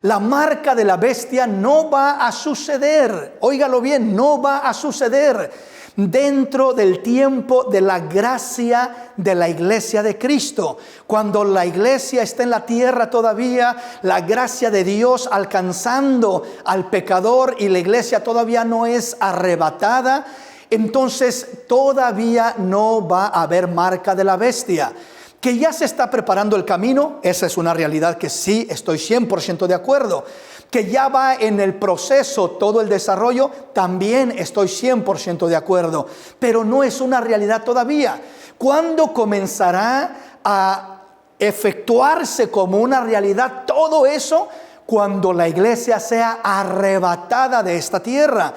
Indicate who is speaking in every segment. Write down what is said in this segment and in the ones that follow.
Speaker 1: La marca de la bestia no va a suceder. Óigalo bien, no va a suceder dentro del tiempo de la gracia de la iglesia de Cristo. Cuando la iglesia está en la tierra todavía, la gracia de Dios alcanzando al pecador y la iglesia todavía no es arrebatada, entonces todavía no va a haber marca de la bestia. Que ya se está preparando el camino, esa es una realidad que sí estoy 100% de acuerdo. Que ya va en el proceso todo el desarrollo, también estoy 100% de acuerdo. Pero no es una realidad todavía. ¿Cuándo comenzará a efectuarse como una realidad todo eso? Cuando la iglesia sea arrebatada de esta tierra.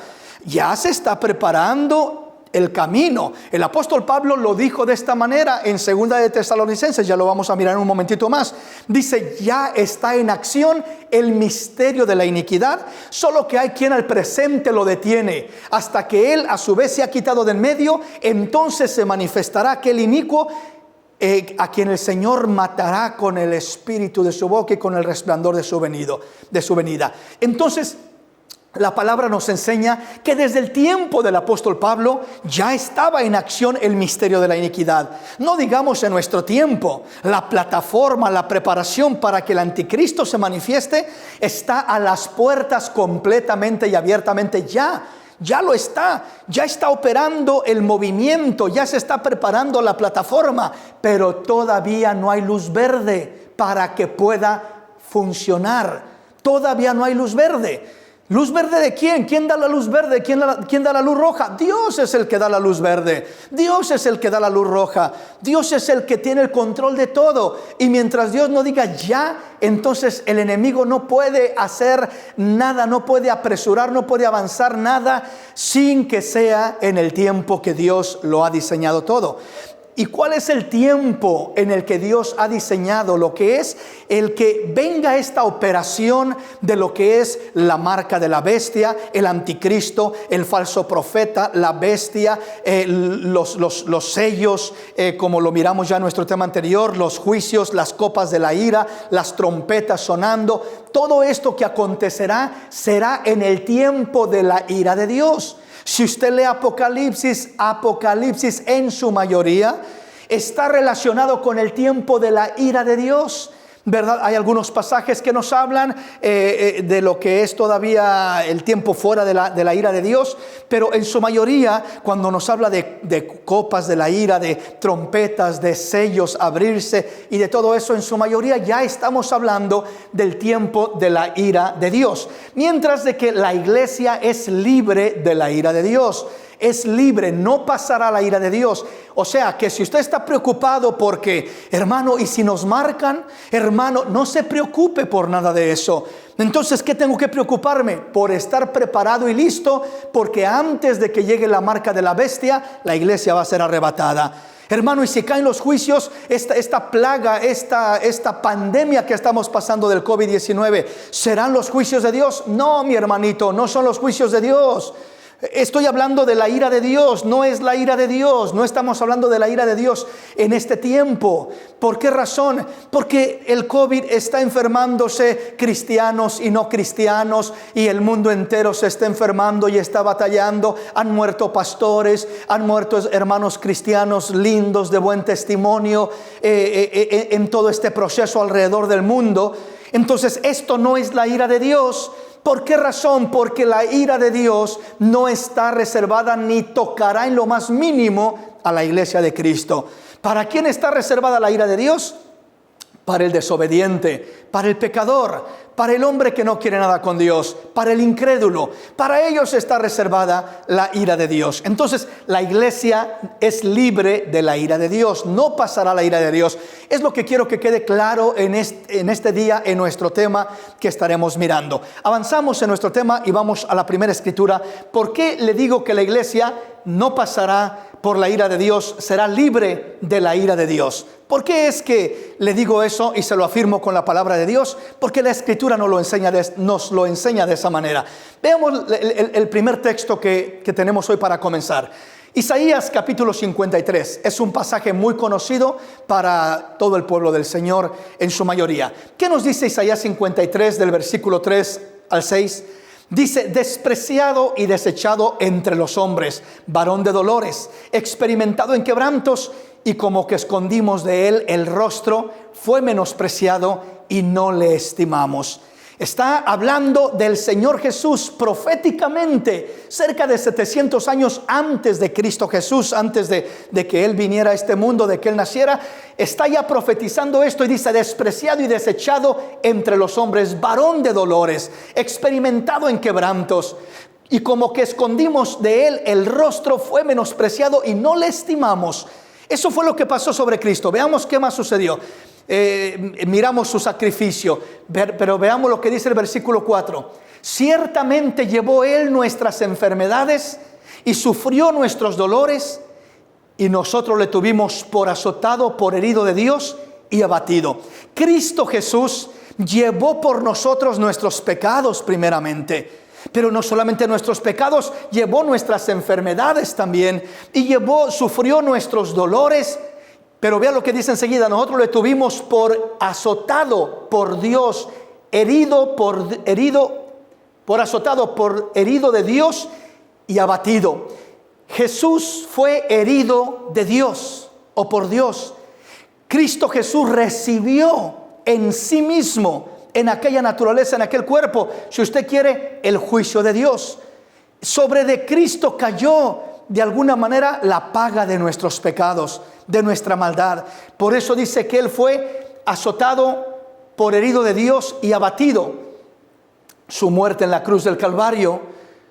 Speaker 1: Ya se está preparando el camino. El apóstol Pablo lo dijo de esta manera en 2 de Tesalonicenses, ya lo vamos a mirar en un momentito más. Dice, ya está en acción el misterio de la iniquidad, solo que hay quien al presente lo detiene, hasta que él a su vez se ha quitado de en medio, entonces se manifestará aquel inicuo, a quien el Señor matará con el espíritu de su boca y con el resplandor de su venida. Entonces, la palabra nos enseña que desde el tiempo del apóstol Pablo ya estaba en acción el misterio de la iniquidad. No digamos en nuestro tiempo, la plataforma, la preparación para que el anticristo se manifieste está a las puertas completamente y abiertamente ya. Ya lo está, ya está operando el movimiento, ya se está preparando la plataforma, pero todavía no hay luz verde para que pueda funcionar. Todavía no hay luz verde. ¿Luz verde de quién? ¿Quién da la luz verde? ¿Quién da la luz roja? Dios es el que da la luz verde. Dios es el que da la luz roja. Dios es el que tiene el control de todo. Y mientras Dios no diga ya, entonces el enemigo no puede hacer nada, no puede apresurar, no puede avanzar nada sin que sea en el tiempo que Dios lo ha diseñado todo. ¿Y cuál es el tiempo en el que Dios ha diseñado lo que es? El que venga esta operación de lo que es la marca de la bestia, el anticristo, el falso profeta, la bestia, los sellos, como lo miramos ya en nuestro tema anterior, los juicios, las copas de la ira, las trompetas sonando. Todo esto que acontecerá será en el tiempo de la ira de Dios. Si usted lee Apocalipsis en su mayoría está relacionado con el tiempo de la ira de Dios, ¿verdad? Hay algunos pasajes que nos hablan de lo que es todavía el tiempo fuera de la ira de Dios, pero en su mayoría cuando nos habla de copas de la ira, de trompetas, de sellos abrirse y de todo eso, en su mayoría ya estamos hablando del tiempo de la ira de Dios, mientras de que la iglesia es libre de la ira de Dios. Es libre, no pasará la ira de Dios. O sea que si usted está preocupado porque, hermano, ¿y si nos marcan? Hermano, no se preocupe por nada de eso. Entonces, ¿qué tengo que preocuparme? Por estar preparado y listo, porque antes de que llegue la marca de la bestia, la iglesia va a ser arrebatada. Hermano, y si caen los juicios, esta plaga, esta pandemia que estamos pasando del COVID-19, ¿serán los juicios de Dios? No, mi hermanito, no son los juicios de Dios. Estoy hablando de la ira de Dios, no es la ira de Dios, no estamos hablando de la ira de Dios en este tiempo. ¿Por qué razón? Porque el COVID está enfermándose cristianos y no cristianos y el mundo entero se está enfermando y está batallando. Han muerto pastores, han muerto hermanos cristianos lindos de buen testimonio en todo este proceso alrededor del mundo. Entonces esto no es la ira de Dios. ¿Por qué razón? Porque la ira de Dios no está reservada ni tocará en lo más mínimo a la iglesia de Cristo. ¿Para quién está reservada la ira de Dios? Para el desobediente, para el pecador, para el hombre que no quiere nada con Dios, para el incrédulo. Para ellos está reservada la ira de Dios. Entonces la iglesia es libre de la ira de Dios, no pasará la ira de Dios. Es lo que quiero que quede claro en este día, en nuestro tema que estaremos mirando. Avanzamos en nuestro tema y vamos a la primera escritura. ¿Por qué le digo que la iglesia no pasará por la ira de Dios, será libre de la ira de Dios? ¿Por qué es que le digo eso y se lo afirmo con la palabra de Dios? Porque la Escritura nos lo enseña de esa manera. Veamos el primer texto que tenemos hoy para comenzar. Isaías capítulo 53 es un pasaje muy conocido para todo el pueblo del Señor en su mayoría. ¿Qué nos dice Isaías 53 del versículo 3 al 6? Dice: despreciado y desechado entre los hombres, varón de dolores, experimentado en quebrantos, y como que escondimos de él el rostro, fue menospreciado y no le estimamos. Está hablando del Señor Jesús proféticamente, cerca de 700 años antes de Cristo Jesús, antes de que Él viniera a este mundo, de que Él naciera. Está ya profetizando esto y dice: despreciado y desechado entre los hombres, varón de dolores, experimentado en quebrantos, y como que escondimos de Él el rostro, fue menospreciado y no le estimamos. Eso fue lo que pasó sobre Cristo. Veamos qué más sucedió. Miramos su sacrificio, pero veamos lo que dice el versículo 4. Ciertamente llevó Él nuestras enfermedades y sufrió nuestros dolores, y nosotros le tuvimos por azotado, por herido de Dios y abatido. Cristo Jesús llevó por nosotros nuestros pecados primeramente, pero no solamente nuestros pecados, llevó nuestras enfermedades también, y sufrió nuestros dolores. Pero vea lo que dice enseguida: nosotros le tuvimos por azotado por Dios, por azotado, por herido de Dios y abatido. Jesús fue herido de Dios o por Dios. Cristo Jesús recibió en sí mismo, en aquella naturaleza, en aquel cuerpo, si usted quiere, el juicio de Dios. Sobre de Cristo cayó de alguna manera la paga de nuestros pecados, de nuestra maldad. Por eso dice que Él fue azotado, por herido de Dios y abatido. Su muerte en la cruz del Calvario,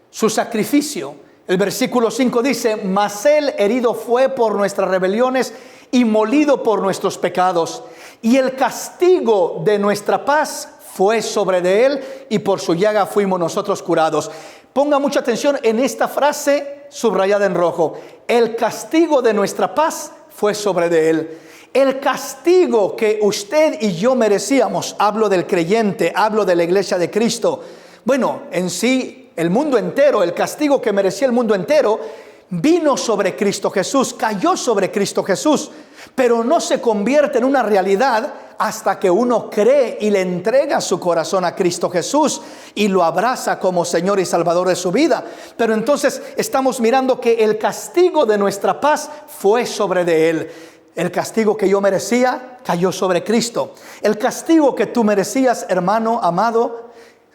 Speaker 1: su sacrificio. El versículo 5 dice: mas Él herido fue por nuestras rebeliones y molido por nuestros pecados, y el castigo de nuestra paz fue sobre de Él, y por su llaga fuimos nosotros curados. Ponga mucha atención en esta frase subrayada en rojo: el castigo de nuestra paz fue sobre de Él. El castigo que usted y yo merecíamos, hablo del creyente, hablo de la iglesia de Cristo, bueno, en sí el mundo entero, el castigo que merecía el mundo entero, vino sobre Cristo Jesús, cayó sobre Cristo Jesús, pero no se convierte en una realidad hasta que uno cree y le entrega su corazón a Cristo Jesús y lo abraza como Señor y Salvador de su vida. Pero entonces estamos mirando que el castigo de nuestra paz fue sobre de Él. El castigo que yo merecía cayó sobre Cristo. El castigo que tú merecías, hermano amado,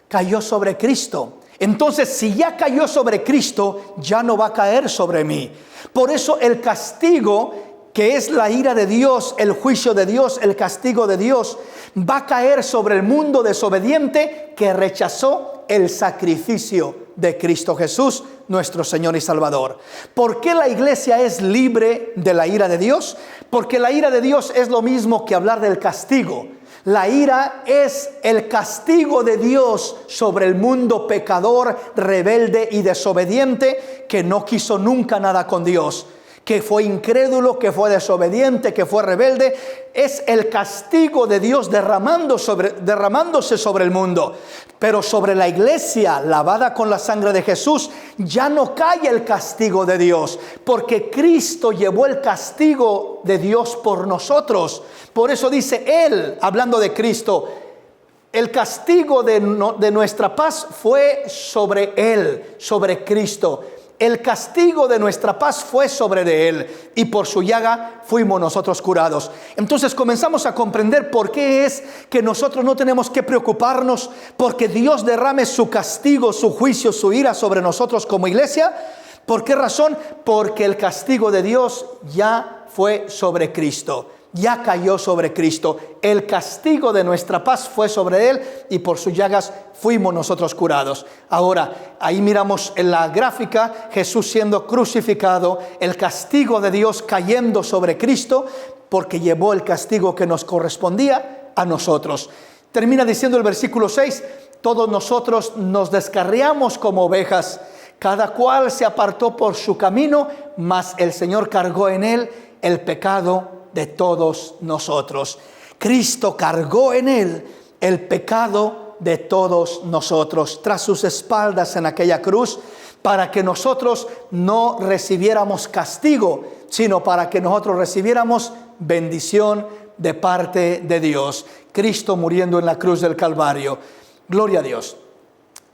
Speaker 1: cayó sobre Cristo. Entonces, si ya cayó sobre Cristo, ya no va a caer sobre mí. Por eso el castigo, que es la ira de Dios, el juicio de Dios, el castigo de Dios, va a caer sobre el mundo desobediente que rechazó el sacrificio de Cristo Jesús, nuestro Señor y Salvador. ¿Por qué la iglesia es libre de la ira de Dios? Porque la ira de Dios es lo mismo que hablar del castigo. La ira es el castigo de Dios sobre el mundo pecador, rebelde y desobediente, que no quiso nunca nada con Dios, que fue incrédulo, que fue desobediente, que fue rebelde. Es el castigo de Dios derramándose sobre el mundo. Pero sobre la iglesia lavada con la sangre de Jesús ya no cae el castigo de Dios, porque Cristo llevó el castigo de Dios por nosotros. Por eso dice Él, hablando de Cristo: el castigo de nuestra paz fue sobre Él, sobre Cristo. El castigo de nuestra paz fue sobre de Él, y por su llaga fuimos nosotros curados. Entonces comenzamos a comprender por qué es que nosotros no tenemos que preocuparnos porque Dios derrame su castigo, su juicio, su ira sobre nosotros como iglesia. ¿Por qué razón? Porque el castigo de Dios ya fue sobre Cristo. Ya cayó sobre Cristo. El castigo de nuestra paz fue sobre Él, y por sus llagas fuimos nosotros curados. Ahora, ahí miramos en la gráfica Jesús siendo crucificado, el castigo de Dios cayendo sobre Cristo, porque llevó el castigo que nos correspondía a nosotros. Termina diciendo el versículo 6: todos nosotros nos descarriamos como ovejas, cada cual se apartó por su camino, mas el Señor cargó en Él el pecado de todos nosotros. Cristo cargó en Él el pecado de todos nosotros. Tras sus espaldas en aquella cruz, para que nosotros no recibiéramos castigo, sino para que nosotros recibiéramos bendición de parte de Dios. Cristo muriendo en la cruz del Calvario. Gloria a Dios.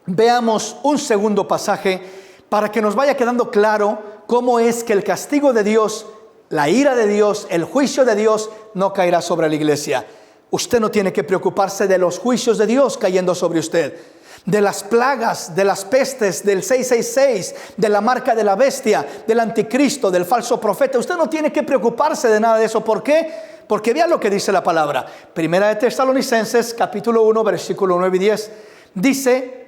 Speaker 1: Veamos un segundo pasaje para que nos vaya quedando claro cómo es que el castigo de Dios, la ira de Dios, el juicio de Dios no caerá sobre la iglesia. Usted no tiene que preocuparse de los juicios de Dios cayendo sobre usted, de las plagas, de las pestes, del 666, de la marca de la bestia, del anticristo, del falso profeta. Usted no tiene que preocuparse de nada de eso. ¿Por qué? Porque vea lo que dice la palabra. Primera de Tesalonicenses, capítulo 1, versículo 9 y 10. Dice: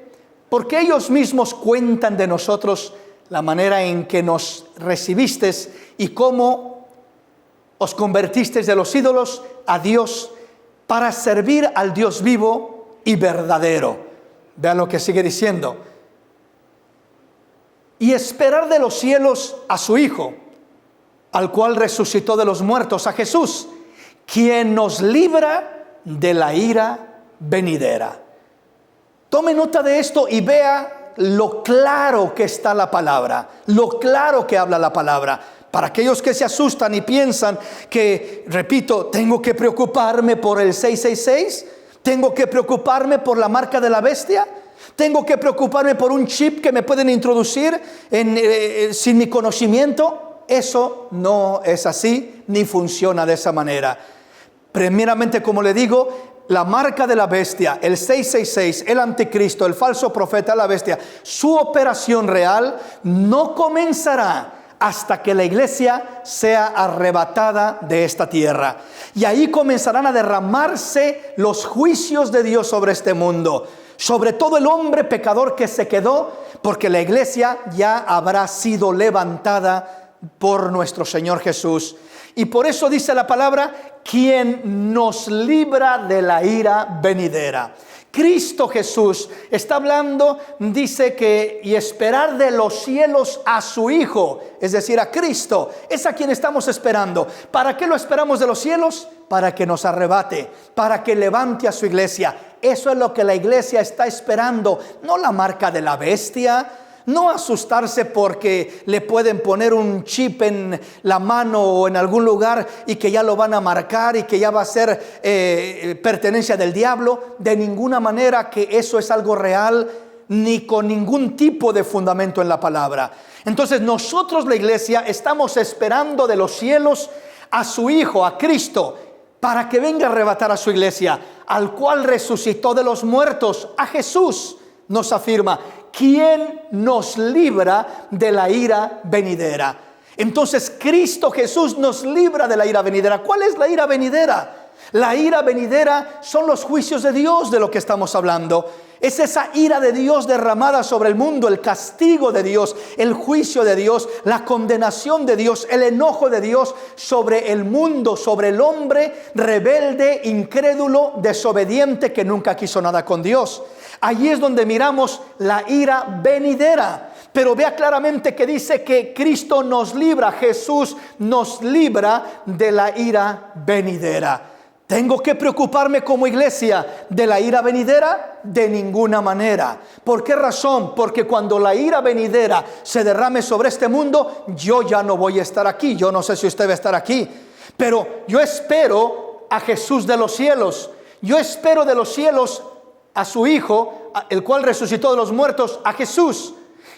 Speaker 1: porque ellos mismos cuentan de nosotros la manera en que nos recibisteis y cómo os convertisteis de los ídolos a Dios para servir al Dios vivo y verdadero. Vean lo que sigue diciendo. Y esperar de los cielos a su Hijo, al cual resucitó de los muertos, a Jesús, quien nos libra de la ira venidera. Tome nota de esto y vea lo claro que está la palabra, lo claro que habla la palabra. Para aquellos que se asustan y piensan que, repito, tengo que preocuparme por el 666, tengo que preocuparme por la marca de la bestia, tengo que preocuparme por un chip que me pueden introducir sin mi conocimiento. Eso no es así, ni funciona de esa manera. Primeramente, como le digo, la marca de la bestia, el 666, el anticristo, el falso profeta, la bestia, su operación real no comenzará hasta que la iglesia sea arrebatada de esta tierra. Y ahí comenzarán a derramarse los juicios de Dios sobre este mundo, sobre todo el hombre pecador que se quedó, porque la iglesia ya habrá sido levantada por nuestro Señor Jesús. Y por eso dice la palabra, quien nos libra de la ira venidera. Cristo Jesús está hablando, dice que, y esperar de los cielos a su Hijo, es decir, a Cristo, es a quien estamos esperando. ¿Para qué lo esperamos de los cielos? Para que nos arrebate, para que levante a su iglesia. Eso es lo que la iglesia está esperando, no la marca de la bestia. No asustarse porque le pueden poner un chip en la mano o en algún lugar y que ya lo van a marcar y que ya va a ser pertenencia del diablo. De ninguna manera, que eso es algo real, ni con ningún tipo de fundamento en la palabra. Entonces nosotros, la iglesia, estamos esperando de los cielos a su Hijo, a Cristo, para que venga a arrebatar a su iglesia, al cual resucitó de los muertos, a Jesús. Nos afirma, ¿quién nos libra de la ira venidera? Entonces Cristo Jesús nos libra de la ira venidera. ¿Cuál es la ira venidera? La ira venidera son los juicios de Dios, de lo que estamos hablando. Es esa ira de Dios derramada sobre el mundo, el castigo de Dios, el juicio de Dios, la condenación de Dios, el enojo de Dios sobre el mundo, sobre el hombre rebelde, incrédulo, desobediente, que nunca quiso nada con Dios. Allí es donde miramos la ira venidera. Pero vea claramente que dice que Cristo nos libra, Jesús nos libra de la ira venidera. ¿Tengo que preocuparme como iglesia de la ira venidera? De ninguna manera. ¿Por qué razón? Porque cuando la ira venidera se derrame sobre este mundo, yo ya no voy a estar aquí. Yo no sé si usted va a estar aquí, pero yo espero a Jesús de los cielos. Yo espero de los cielos a su Hijo, el cual resucitó de los muertos, a Jesús,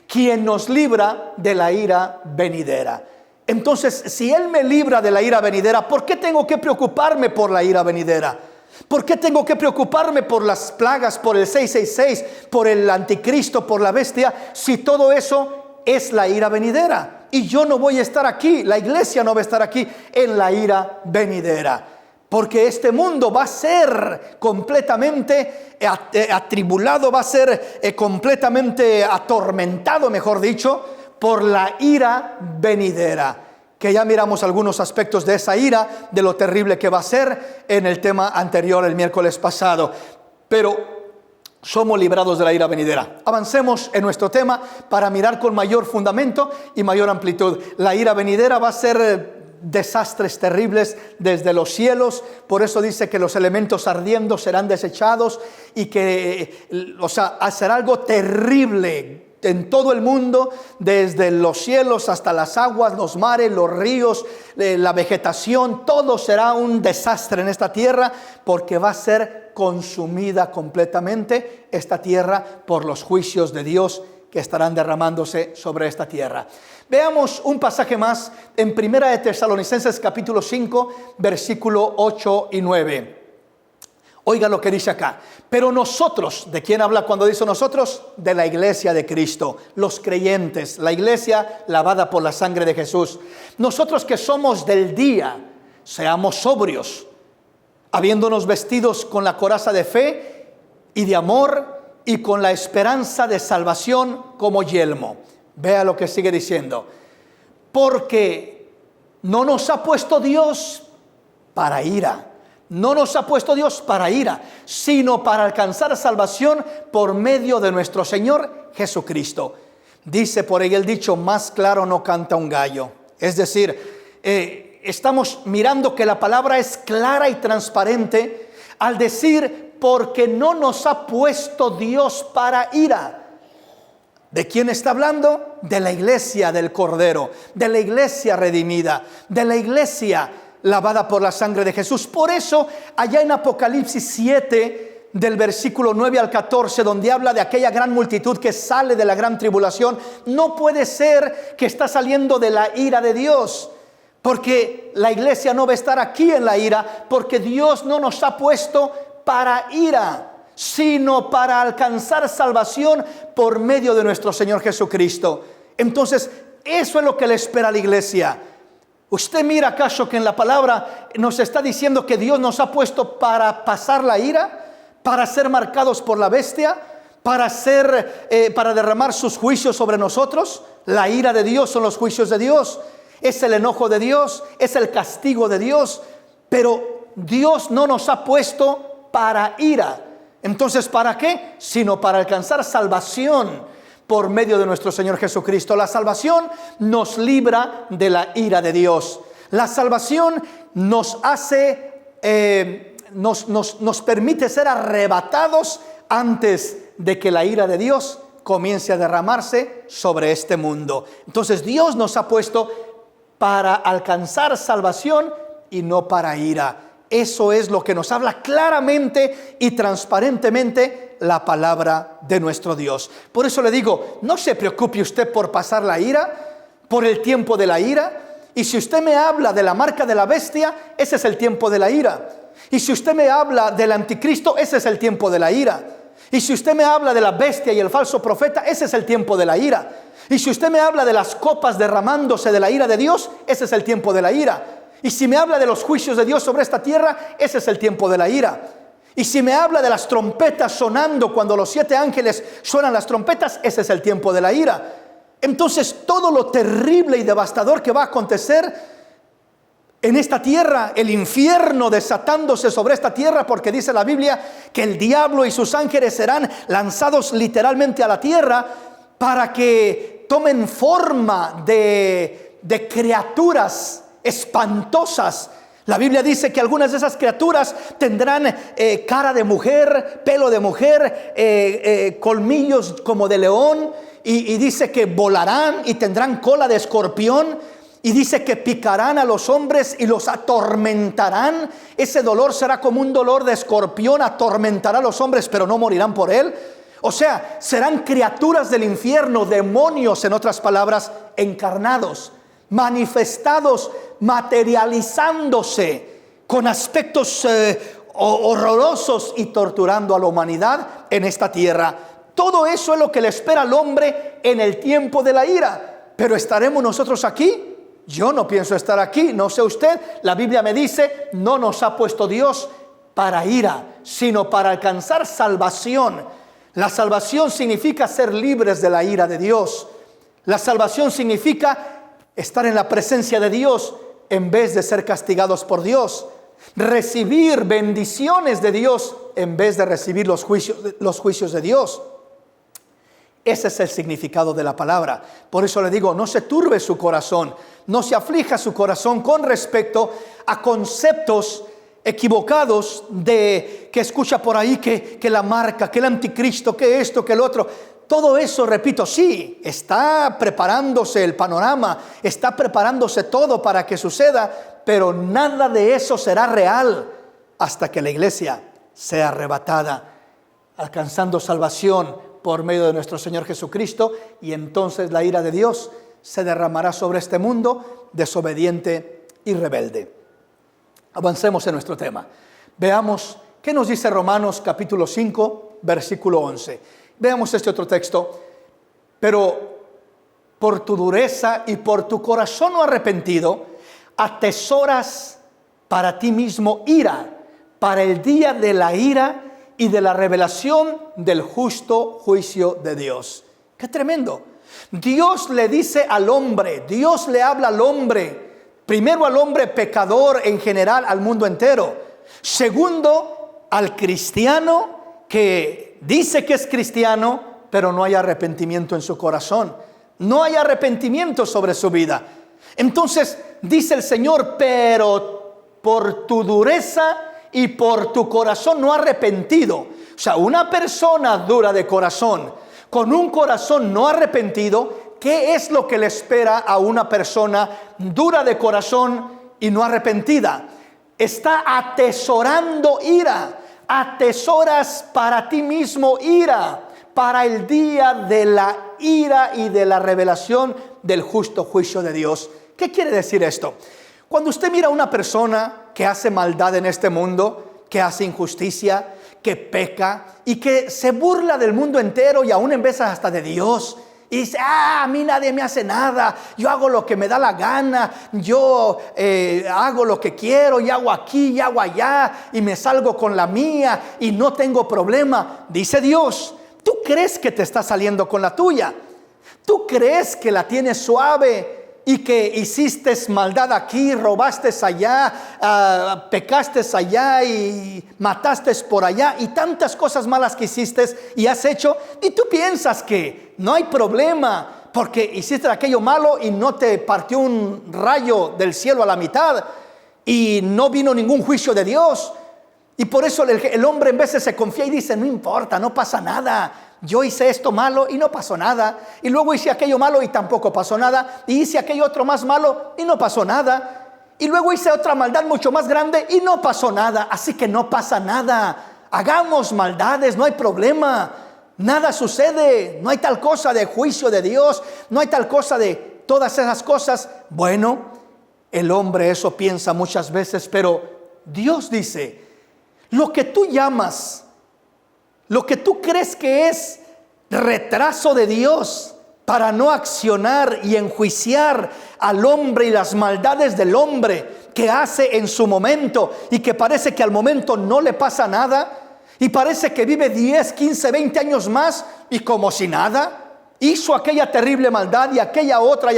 Speaker 1: quien nos libra de la ira venidera. Entonces, si Él me libra de la ira venidera, ¿por qué tengo que preocuparme por la ira venidera? ¿Por qué tengo que preocuparme por las plagas, por el 666, por el anticristo, por la bestia, si todo eso es la ira venidera? Y yo no voy a estar aquí, la iglesia no va a estar aquí en la ira venidera. Porque este mundo va a ser completamente atribulado, va a ser completamente atormentado, mejor dicho, por la ira venidera. Que ya miramos algunos aspectos de esa ira, de lo terrible que va a ser en el tema anterior, el miércoles pasado. Pero somos librados de la ira venidera. Avancemos en nuestro tema para mirar con mayor fundamento y mayor amplitud. La ira venidera va a ser desastres terribles desde los cielos. Por eso dice que los elementos ardiendo serán desechados y que, será algo terrible, en todo el mundo, desde los cielos hasta las aguas, los mares, los ríos, la vegetación, todo será un desastre en esta tierra, porque va a ser consumida completamente esta tierra por los juicios de Dios que estarán derramándose sobre esta tierra. Veamos un pasaje más en 1 de Tesalonicenses capítulo 5, versículo 8 y 9. Oiga lo que dice acá. Pero nosotros, ¿de quién habla cuando dice nosotros? De la iglesia de Cristo, los creyentes, la iglesia lavada por la sangre de Jesús. Nosotros que somos del día, seamos sobrios, habiéndonos vestidos con la coraza de fe y de amor y con la esperanza de salvación como yelmo. Vea lo que sigue diciendo. Porque no nos ha puesto Dios para ira. No nos ha puesto Dios para ira, sino para alcanzar salvación por medio de nuestro Señor Jesucristo. Dice por ahí el dicho, más claro no canta un gallo. Es decir, estamos mirando que la palabra es clara y transparente al decir, porque no nos ha puesto Dios para ira. ¿De quién está hablando? De la iglesia del Cordero, de la iglesia redimida, de la iglesia lavada por la sangre de Jesús. Por eso, allá en Apocalipsis 7, del versículo 9 al 14, donde habla de aquella gran multitud que sale de la gran tribulación, no puede ser que está saliendo de la ira de Dios, porque la iglesia no va a estar aquí en la ira, porque Dios no nos ha puesto para ira, sino para alcanzar salvación por medio de nuestro Señor Jesucristo. Entonces, eso es lo que le espera a la iglesia. ¿Usted mira acaso que en la palabra nos está diciendo que Dios nos ha puesto para pasar la ira, para ser marcados por la bestia, para derramar sus juicios sobre nosotros? La ira de Dios son los juicios de Dios, es el enojo de Dios, es el castigo de Dios, pero Dios no nos ha puesto para ira. Entonces, ¿para qué? Sino para alcanzar salvación por medio de nuestro Señor Jesucristo. La salvación nos libra de la ira de Dios. La salvación nos hace, nos permite ser arrebatados antes de que la ira de Dios comience a derramarse sobre este mundo. Entonces Dios nos ha puesto para alcanzar salvación y no para ira. Eso es lo que nos habla claramente y transparentemente la palabra de nuestro Dios. Por eso le digo, no se preocupe usted por pasar la ira, por el tiempo de la ira. Y si usted me habla de la marca de la bestia, ese es el tiempo de la ira. Y si usted me habla del anticristo, ese es el tiempo de la ira. Y si usted me habla de la bestia y el falso profeta, ese es el tiempo de la ira. Y si usted me habla de las copas derramándose de la ira de Dios, ese es el tiempo de la ira. Y si me habla de los juicios de Dios sobre esta tierra, ese es el tiempo de la ira. Y si me habla de las trompetas sonando cuando los 7 ángeles suenan las trompetas, ese es el tiempo de la ira. Entonces todo lo terrible y devastador que va a acontecer en esta tierra, el infierno desatándose sobre esta tierra, porque dice la Biblia que el diablo y sus ángeles serán lanzados literalmente a la tierra para que tomen forma de criaturas espantosas. La Biblia dice que algunas de esas criaturas tendrán cara de mujer, pelo de mujer, colmillos como de león, y dice que volarán y tendrán cola de escorpión, y dice que picarán a los hombres y los atormentarán. Ese dolor será como un dolor de escorpión, atormentará a los hombres, pero no morirán por él. O sea, serán criaturas del infierno, demonios, en otras palabras, encarnados, manifestados, materializándose con aspectos horrorosos y torturando a la humanidad en esta tierra. Todo eso es lo que le espera al hombre en el tiempo de la ira. Pero ¿estaremos nosotros aquí? Yo no pienso estar aquí, no sé usted. La Biblia me dice, no nos ha puesto Dios para ira, sino para alcanzar salvación. La salvación significa ser libres de la ira de Dios. La salvación significa estar en la presencia de Dios en vez de ser castigados por Dios. Recibir bendiciones de Dios en vez de recibir los juicios de Dios. Ese es el significado de la palabra. Por eso le digo, no se turbe su corazón, no se aflija su corazón con respecto a conceptos equivocados de que escucha por ahí que la marca, que el anticristo, que esto, que el otro. Todo eso, repito, sí, está preparándose el panorama, está preparándose todo para que suceda, pero nada de eso será real hasta que la iglesia sea arrebatada, alcanzando salvación por medio de nuestro Señor Jesucristo, y entonces la ira de Dios se derramará sobre este mundo desobediente y rebelde. Avancemos en nuestro tema. Veamos qué nos dice Romanos capítulo 5, versículo 11. Veamos este otro texto. Pero por tu dureza y por tu corazón no arrepentido, atesoras para ti mismo ira, para el día de la ira y de la revelación del justo juicio de Dios. ¡Qué tremendo! Dios le dice al hombre, Dios le habla al hombre, primero al hombre pecador en general, al mundo entero. Segundo, al cristiano que dice que es cristiano, pero no hay arrepentimiento en su corazón. No hay arrepentimiento sobre su vida. Entonces dice el Señor, pero por tu dureza y por tu corazón no arrepentido. O sea, una persona dura de corazón, con un corazón no arrepentido, ¿qué es lo que le espera a una persona dura de corazón y no arrepentida? Está atesorando ira. Atesoras para ti mismo ira, para el día de la ira y de la revelación del justo juicio de Dios. ¿Qué quiere decir esto? Cuando usted mira a una persona que hace maldad en este mundo, que hace injusticia, que peca y que se burla del mundo entero y aún en vez hasta de Dios, y dice, a mí nadie me hace nada, yo hago lo que me da la gana, yo hago lo que quiero y hago aquí y hago allá y me salgo con la mía y no tengo problema. Dice Dios, ¿tú crees que te está saliendo con la tuya? ¿Tú crees que la tienes suave y que hiciste maldad aquí, robaste allá, pecaste allá y mataste por allá y tantas cosas malas que hiciste y has hecho? Y tú piensas que no hay problema porque hiciste aquello malo y no te partió un rayo del cielo a la mitad y no vino ningún juicio de Dios. Y por eso el hombre en veces se confía y dice, no importa, no pasa nada. Yo hice esto malo y no pasó nada. Y luego hice aquello malo y tampoco pasó nada. Y hice aquello otro más malo y no pasó nada. Y luego hice otra maldad mucho más grande y no pasó nada. Así que no pasa nada. Hagamos maldades, no hay problema. Nada sucede. No hay tal cosa de juicio de Dios. No hay tal cosa de todas esas cosas. Bueno, el hombre eso piensa muchas veces, pero Dios dice, lo que tú llamas, lo que tú crees que es retraso de Dios para no accionar y enjuiciar al hombre y las maldades del hombre que hace en su momento y que parece que al momento no le pasa nada y parece que vive 10, 15, 20 años más y como si nada, hizo aquella terrible maldad y aquella otra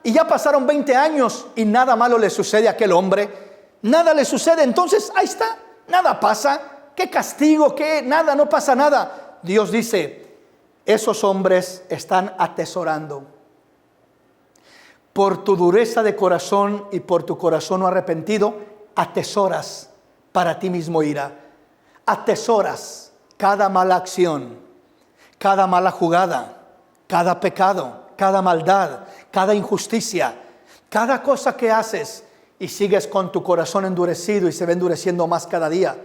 Speaker 1: y ya pasaron 20 años y nada malo le sucede a aquel hombre, nada le sucede, entonces ahí está, nada pasa. ¿Qué castigo? ¿Qué? Nada, no pasa nada. Dios dice, esos hombres están atesorando. Por tu dureza de corazón y por tu corazón no arrepentido, atesoras para ti mismo ira. Atesoras cada mala acción, cada mala jugada, cada pecado, cada maldad, cada injusticia, cada cosa que haces y sigues con tu corazón endurecido y se va endureciendo más cada día.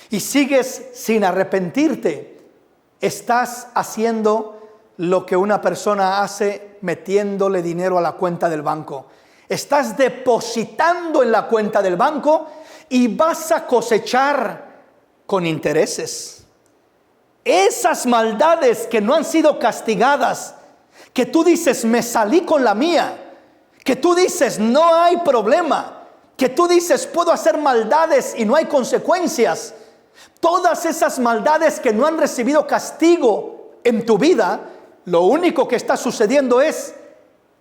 Speaker 1: Y sigues sin arrepentirte, estás haciendo lo que una persona hace metiéndole dinero a la cuenta del banco. Estás depositando en la cuenta del banco y vas a cosechar con intereses. Esas maldades que no han sido castigadas, que tú dices, me salí con la mía, que tú dices, no hay problema, que tú dices, puedo hacer maldades y no hay consecuencias. Todas esas maldades que no han recibido castigo en tu vida, lo único que está sucediendo es,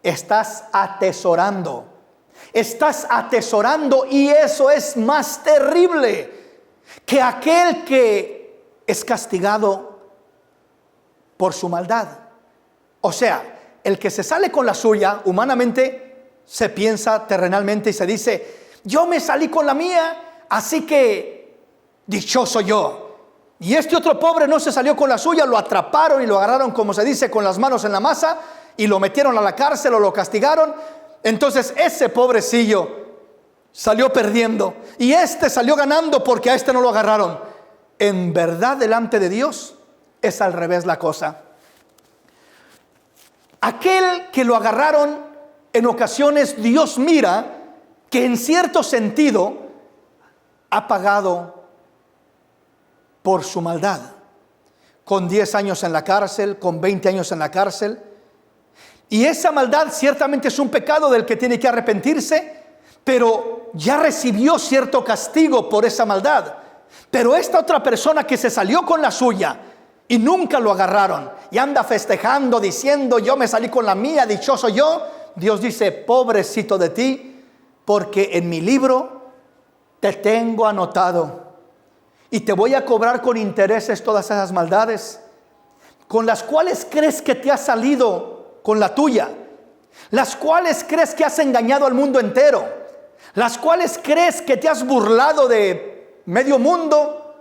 Speaker 1: estás atesorando. Estás atesorando y eso es más terrible que aquel que es castigado por su maldad. O sea, el que se sale con la suya, humanamente, se piensa terrenalmente y se dice, yo me salí con la mía, así que dichoso yo. Y este otro pobre no se salió con la suya, lo atraparon y lo agarraron, como se dice, con las manos en la masa, y lo metieron a la cárcel o lo castigaron. Entonces ese pobrecillo salió perdiendo y este salió ganando porque a este no lo agarraron. En verdad, delante de Dios es al revés la cosa. Aquel que lo agarraron, en ocasiones Dios mira que en cierto sentido ha pagado por su maldad, con 10 años en la cárcel, con 20 años en la cárcel. Y esa maldad ciertamente es un pecado del que tiene que arrepentirse, pero ya recibió cierto castigo por esa maldad. Pero esta otra persona que se salió con la suya y nunca lo agarraron y anda festejando diciendo: yo me salí con la mía, dichoso yo. Dios dice: pobrecito de ti, porque en mi libro te tengo anotado y te voy a cobrar con intereses todas esas maldades con las cuales crees que te has salido con la tuya, las cuales crees que has engañado al mundo entero, las cuales crees que te has burlado de medio mundo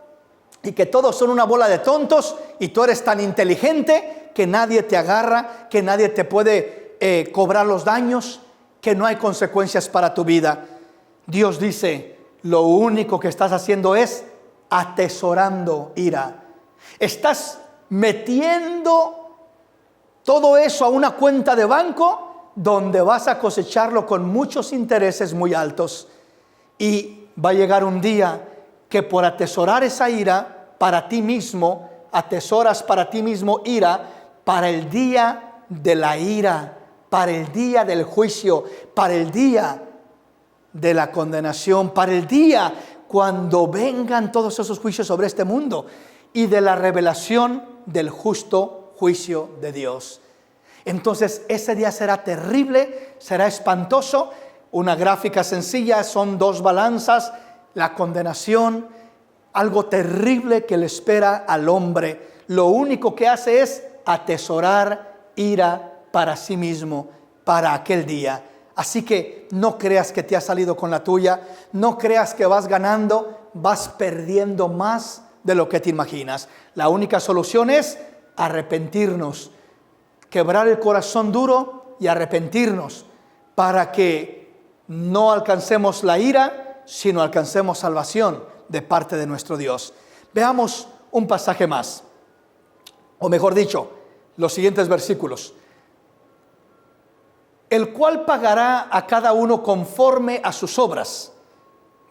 Speaker 1: y que todos son una bola de tontos y tú eres tan inteligente que nadie te agarra, que nadie te puede cobrar los daños, que no hay consecuencias para tu vida. Dios dice: lo único que estás haciendo es atesorando ira. Estás metiendo todo eso a una cuenta de banco donde vas a cosecharlo con muchos intereses muy altos. Y va a llegar un día que por atesorar esa ira para ti mismo, atesoras para ti mismo ira para el día de la ira, para el día del juicio, para el día de la condenación, para el día cuando vengan todos esos juicios sobre este mundo y de la revelación del justo juicio de Dios. Entonces ese día será terrible, será espantoso. Una gráfica sencilla, son 2 balanzas, la condenación, algo terrible que le espera al hombre. Lo único que hace es atesorar ira para sí mismo, para aquel día. Así que no creas que te has salido con la tuya, no creas que vas ganando, vas perdiendo más de lo que te imaginas. La única solución es arrepentirnos, quebrar el corazón duro y arrepentirnos para que no alcancemos la ira, sino alcancemos salvación de parte de nuestro Dios. Veamos un pasaje más, o mejor dicho, los siguientes versículos. El cual pagará a cada uno conforme a sus obras.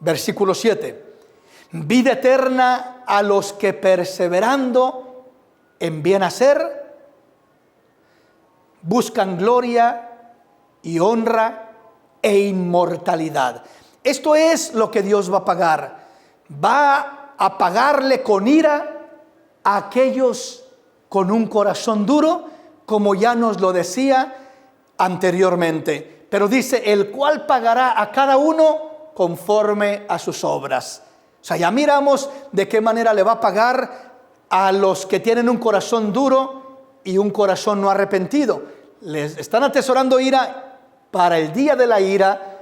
Speaker 1: Versículo 7. Vida eterna a los que perseverando en bien hacer, buscan gloria y honra e inmortalidad. Esto es lo que Dios va a pagar. Va a pagarle con ira a aquellos con un corazón duro, como ya nos lo decía anteriormente, pero dice: el cual pagará a cada uno conforme a sus obras. O sea, ya miramos de qué manera le va a pagar a los que tienen un corazón duro y un corazón no arrepentido. Les están atesorando ira para el día de la ira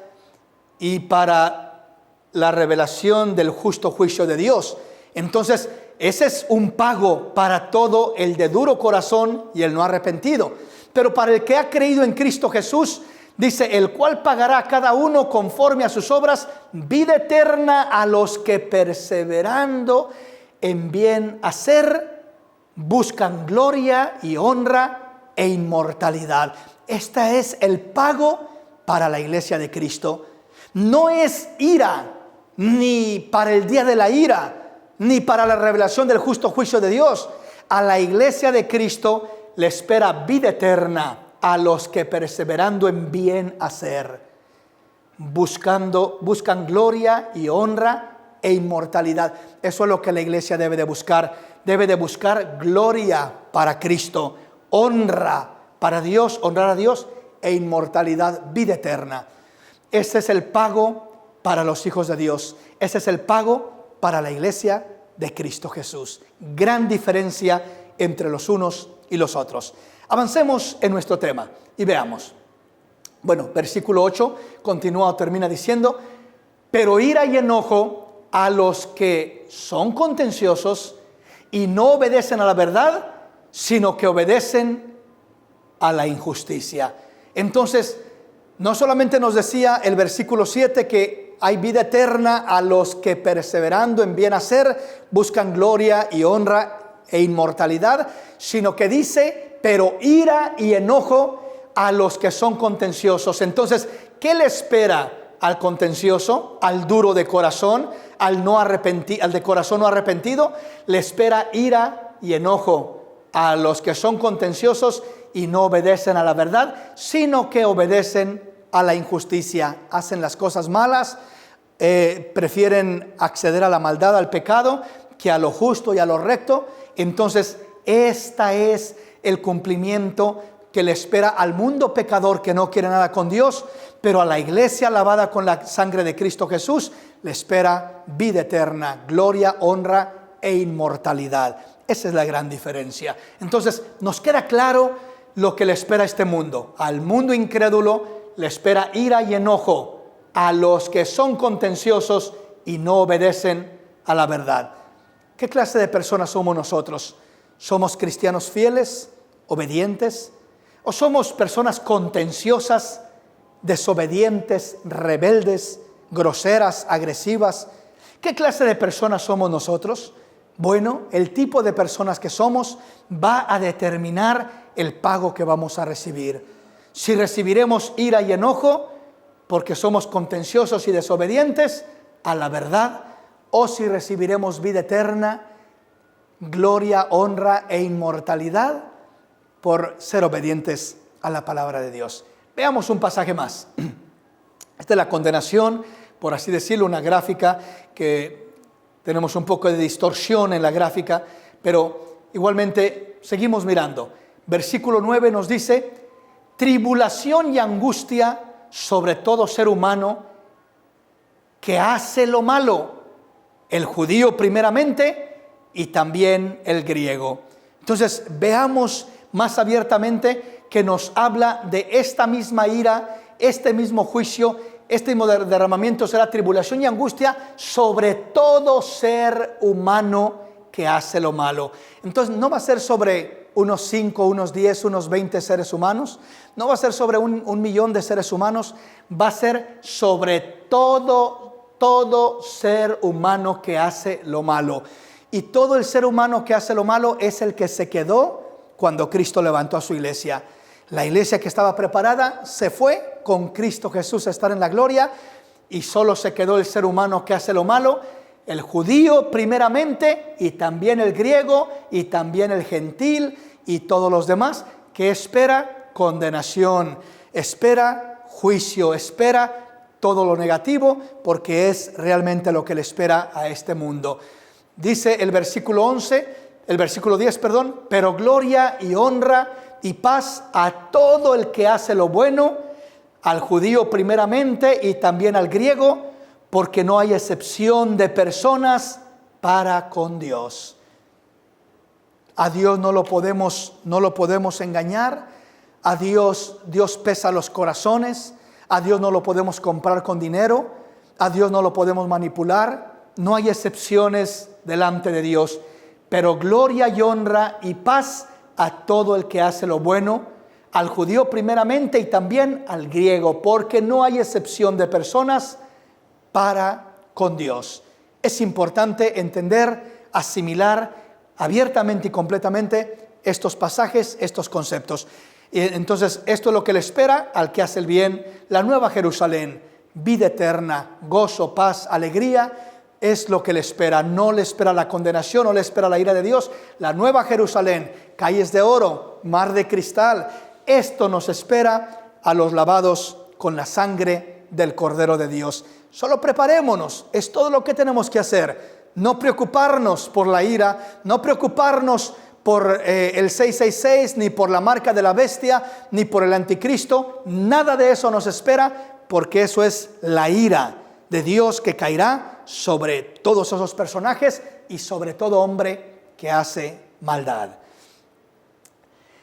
Speaker 1: y para la revelación del justo juicio de Dios. Entonces, ese es un pago para todo el de duro corazón y el no arrepentido. Pero para el que ha creído en Cristo Jesús, dice: el cual pagará a cada uno conforme a sus obras, vida eterna a los que perseverando en bien hacer, buscan gloria y honra e inmortalidad. Este es el pago para la iglesia de Cristo. No es ira, ni para el día de la ira, ni para la revelación del justo juicio de Dios. A la iglesia de Cristo le espera vida eterna a los que perseverando en bien hacer, buscan gloria y honra e inmortalidad. Eso es lo que la iglesia debe de buscar. Debe de buscar gloria para Cristo, honra para Dios, honrar a Dios, e inmortalidad, vida eterna. Ese es el pago para los hijos de Dios. Ese es el pago para la iglesia de Cristo Jesús. Gran diferencia entre los unos y los otros. Avancemos en nuestro tema y veamos. Bueno, versículo 8 continúa o termina diciendo: pero ira y enojo a los que son contenciosos y no obedecen a la verdad, sino que obedecen a la injusticia. Entonces, no solamente nos decía el versículo 7 que hay vida eterna a los que perseverando en bien hacer buscan gloria y honra e inmortalidad, sino que dice, pero ira y enojo a los que son contenciosos. Entonces, ¿qué le espera al contencioso, al duro de corazón, al de corazón no arrepentido? Le espera ira y enojo a los que son contenciosos y no obedecen a la verdad, sino que obedecen a la injusticia. Hacen las cosas malas, prefieren acceder a la maldad, al pecado, que a lo justo y a lo recto. Entonces, este es el cumplimiento que le espera al mundo pecador que no quiere nada con Dios, pero a la iglesia lavada con la sangre de Cristo Jesús le espera vida eterna, gloria, honra e inmortalidad. Esa es la gran diferencia. Entonces, nos queda claro lo que le espera a este mundo. Al mundo incrédulo le espera ira y enojo a los que son contenciosos y no obedecen a la verdad. ¿Qué clase de personas somos nosotros? ¿Somos cristianos fieles, obedientes? ¿O somos personas contenciosas, desobedientes, rebeldes, groseras, agresivas? ¿Qué clase de personas somos nosotros? Bueno, el tipo de personas que somos va a determinar el pago que vamos a recibir. Si recibiremos ira y enojo porque somos contenciosos y desobedientes a la verdad, o si recibiremos vida eterna, gloria, honra e inmortalidad por ser obedientes a la palabra de Dios. Veamos un pasaje más. Esta es la condenación, por así decirlo, una gráfica que tenemos un poco de distorsión en la gráfica, pero igualmente seguimos mirando. Versículo 9 nos dice, tribulación y angustia sobre todo ser humano que hace lo malo, el judío primeramente y también el griego. Entonces veamos más abiertamente que nos habla de esta misma ira, este mismo juicio, este mismo derramamiento será tribulación y angustia sobre todo ser humano que hace lo malo. Entonces no va a ser sobre unos 5, unos 10, unos 20 seres humanos, no va a ser sobre un millón de seres humanos, va a ser sobre todo ser humano que hace lo malo. Y todo el ser humano que hace lo malo es el que se quedó cuando Cristo levantó a su iglesia. La iglesia que estaba preparada se fue con Cristo Jesús a estar en la gloria y solo se quedó el ser humano que hace lo malo, el judío primeramente y también el griego y también el gentil y todos los demás, que espera condenación, espera juicio, espera todo lo negativo, porque es realmente lo que le espera a este mundo. Dice el versículo 10, pero gloria y honra y paz a todo el que hace lo bueno, al judío primeramente y también al griego, porque no hay excepción de personas para con Dios. A Dios no lo podemos engañar, a Dios pesa los corazones, a Dios no lo podemos comprar con dinero, a Dios no lo podemos manipular, no hay excepciones delante de Dios, pero gloria y honra y paz a todo el que hace lo bueno, al judío primeramente y también al griego, porque no hay excepción de personas para con Dios. Es importante entender, asimilar abiertamente y completamente estos pasajes, estos conceptos. Entonces, esto es lo que le espera al que hace el bien, la nueva Jerusalén, vida eterna, gozo, paz, alegría, es lo que le espera. No le espera la condenación, no le espera la ira de Dios. La nueva Jerusalén, calles de oro, mar de cristal, esto nos espera a los lavados con la sangre del Cordero de Dios. Solo preparémonos, es todo lo que tenemos que hacer. No preocuparnos por la ira, no preocuparnos por el 666, ni por la marca de la bestia, ni por el anticristo. Nada de eso nos espera, porque eso es la ira de Dios que caerá sobre todos esos personajes y sobre todo hombre que hace maldad.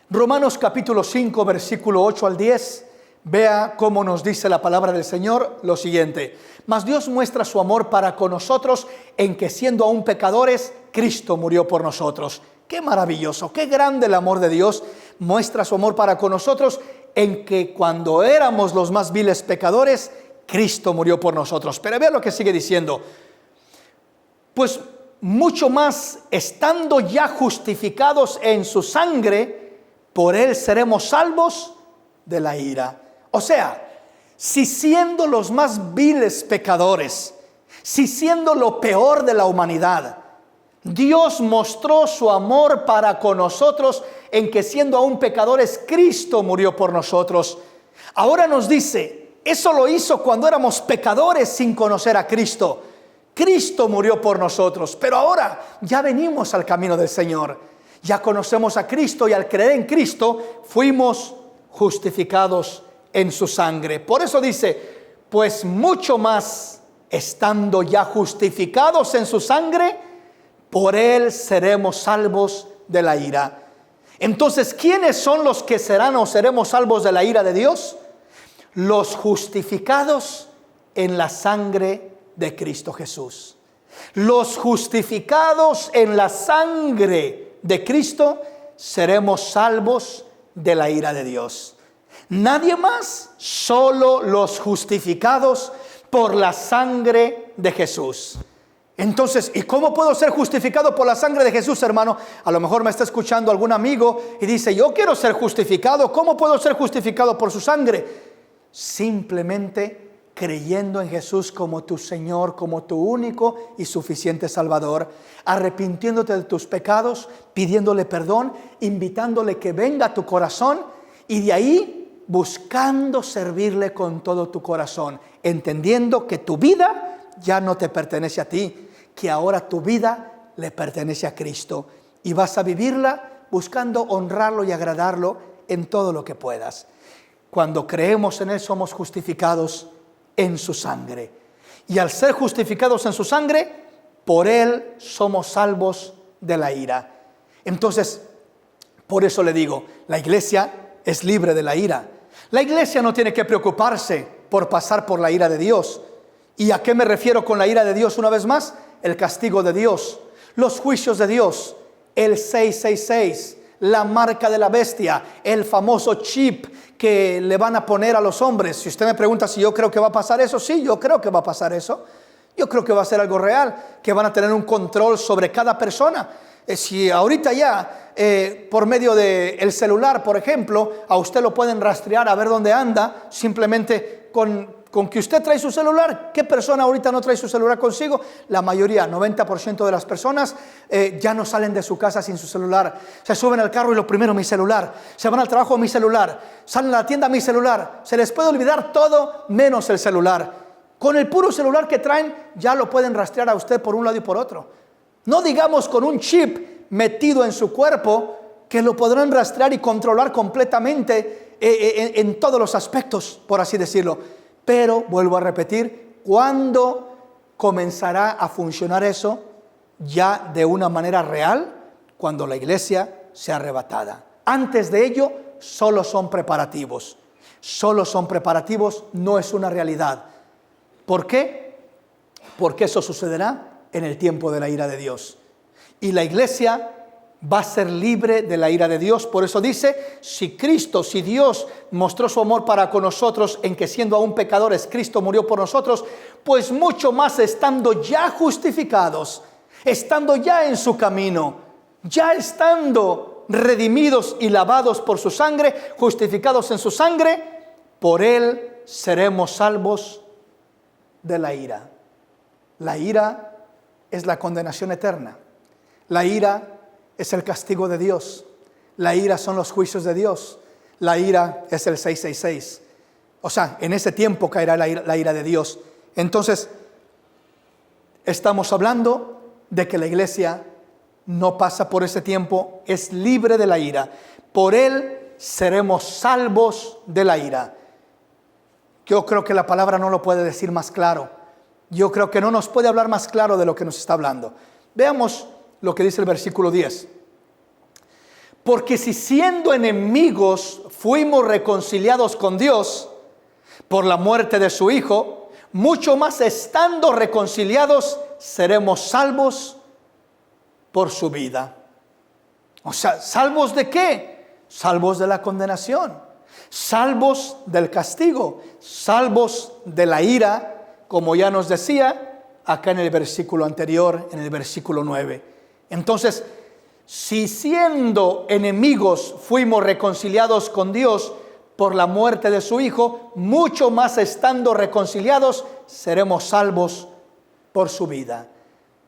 Speaker 1: Romanos capítulo 5, versículo 8 al 10, Vea cómo nos dice la palabra del Señor lo siguiente: mas Dios muestra su amor para con nosotros en que siendo aún pecadores, Cristo murió por nosotros. Qué maravilloso, qué grande el amor de Dios. Muestra su amor para con nosotros en que cuando éramos los más viles pecadores, Cristo murió por nosotros. Pero vea lo que sigue diciendo: pues mucho más, estando ya justificados en su sangre, por él seremos salvos de la ira. O sea, si siendo los más viles pecadores, si siendo lo peor de la humanidad, Dios mostró su amor para con nosotros en que siendo aún pecadores, Cristo murió por nosotros. Ahora nos dice, eso lo hizo cuando éramos pecadores sin conocer a Cristo. Cristo murió por nosotros, pero ahora ya venimos al camino del Señor. Ya conocemos a Cristo y al creer en Cristo fuimos justificados en su sangre. Por eso dice, pues mucho más, estando ya justificados en su sangre, por él seremos salvos de la ira. Entonces, ¿quiénes son los que serán o seremos salvos de la ira de Dios? Los justificados en la sangre de Cristo Jesús. Los justificados en la sangre de Cristo seremos salvos de la ira de Dios. Nadie más, solo los justificados por la sangre de Jesús. Entonces, ¿y cómo puedo ser justificado por la sangre de Jesús, hermano? A lo mejor me está escuchando algún amigo y dice, yo quiero ser justificado. ¿Cómo puedo ser justificado por su sangre? Simplemente creyendo en Jesús como tu Señor, como tu único y suficiente Salvador, arrepintiéndote de tus pecados, pidiéndole perdón, invitándole que venga a tu corazón y de ahí buscando servirle con todo tu corazón, entendiendo que tu vida ya no te pertenece a ti, que ahora tu vida le pertenece a Cristo y vas a vivirla buscando honrarlo y agradarlo en todo lo que puedas. Cuando creemos en Él somos justificados en su sangre. Y al ser justificados en su sangre, por Él somos salvos de la ira. Entonces, por eso le digo, la iglesia es libre de la ira. La iglesia no tiene que preocuparse por pasar por la ira de Dios. ¿Y a qué me refiero con la ira de Dios una vez más? El castigo de Dios, los juicios de Dios, el 666, la marca de la bestia, el famoso chip que le van a poner a los hombres. Si usted me pregunta si yo creo que va a pasar eso, sí, yo creo que va a pasar eso. Yo creo que va a ser algo real, que van a tener un control sobre cada persona. Si ahorita ya, por medio del celular, por ejemplo, a usted lo pueden rastrear a ver dónde anda, simplemente con que usted trae su celular. ¿Qué persona ahorita no trae su celular consigo? La mayoría, 90% de las personas ya no salen de su casa sin su celular. Se suben al carro y lo primero, mi celular. Se van al trabajo, mi celular. Salen a la tienda, mi celular. Se les puede olvidar todo menos el celular. Con el puro celular que traen ya lo pueden rastrear a usted por un lado y por otro. No digamos con un chip metido en su cuerpo que lo podrán rastrear y controlar completamente en todos los aspectos, por así decirlo. Pero, vuelvo a repetir, ¿cuándo comenzará a funcionar eso ya de una manera real? Cuando la iglesia sea arrebatada. Antes de ello, solo son preparativos. Solo son preparativos, no es una realidad. ¿Por qué? Porque eso sucederá en el tiempo de la ira de Dios. Y la iglesia va a ser libre de la ira de Dios. Por eso dice, si Dios mostró su amor para con nosotros en que siendo aún pecadores Cristo murió por nosotros, pues mucho más estando ya justificados, estando ya en su camino, ya estando redimidos y lavados por su sangre, justificados en su sangre, por Él seremos salvos de la ira. La ira es la condenación eterna. La ira es el castigo de Dios. La ira son los juicios de Dios. La ira es el 666. O sea, en ese tiempo caerá la ira de Dios. Entonces, estamos hablando de que la iglesia no pasa por ese tiempo, es libre de la ira. Por Él seremos salvos de la ira. Yo creo que la palabra no lo puede decir más claro. Yo creo que no nos puede hablar más claro de lo que nos está hablando. Veamos lo que dice el versículo 10. Porque si siendo enemigos fuimos reconciliados con Dios por la muerte de su Hijo, mucho más estando reconciliados, seremos salvos por su vida. O sea, ¿salvos de qué? Salvos de la condenación, salvos del castigo, salvos de la ira, como ya nos decía acá en el versículo anterior, en el versículo 9. Entonces, si siendo enemigos fuimos reconciliados con Dios por la muerte de su Hijo, mucho más estando reconciliados, seremos salvos por su vida,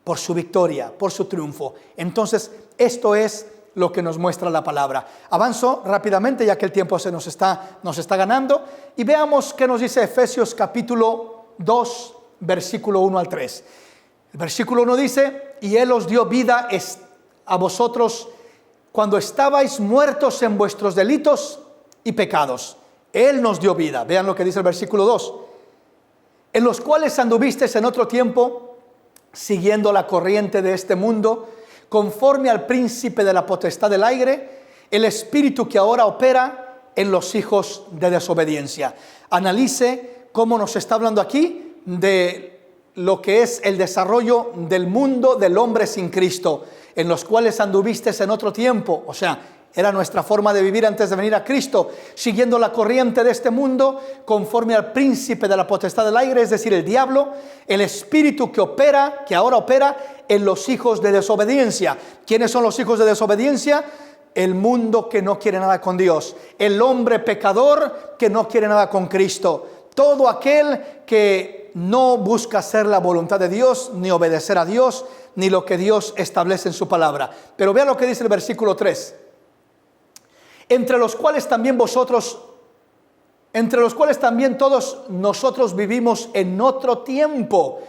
Speaker 1: por su victoria, por su triunfo. Entonces, esto es lo que nos muestra la palabra. Avanzo rápidamente, ya que el tiempo nos está ganando, y veamos qué nos dice Efesios capítulo 2, versículo 1 al 3. El versículo 1 dice: y Él os dio vida a vosotros cuando estabais muertos en vuestros delitos y pecados. Él nos dio vida. Vean lo que dice el versículo 2. En los cuales anduvisteis en otro tiempo, siguiendo la corriente de este mundo, conforme al príncipe de la potestad del aire, el espíritu que ahora opera en los hijos de desobediencia. Analice cómo nos está hablando aquí de lo que es el desarrollo del mundo del hombre sin Cristo, en los cuales anduvisteis en otro tiempo. O sea, era nuestra forma de vivir antes de venir a Cristo, siguiendo la corriente de este mundo, conforme al príncipe de la potestad del aire, es decir, el diablo, el espíritu que ahora opera en los hijos de desobediencia. ¿Quiénes son los hijos de desobediencia? El mundo que no quiere nada con Dios, el hombre pecador que no quiere nada con Cristo, todo aquel que no busca hacer la voluntad de Dios, ni obedecer a Dios, ni lo que Dios establece en su palabra. Pero vean lo que dice el versículo 3. Entre los cuales también todos nosotros vivimos en otro tiempo,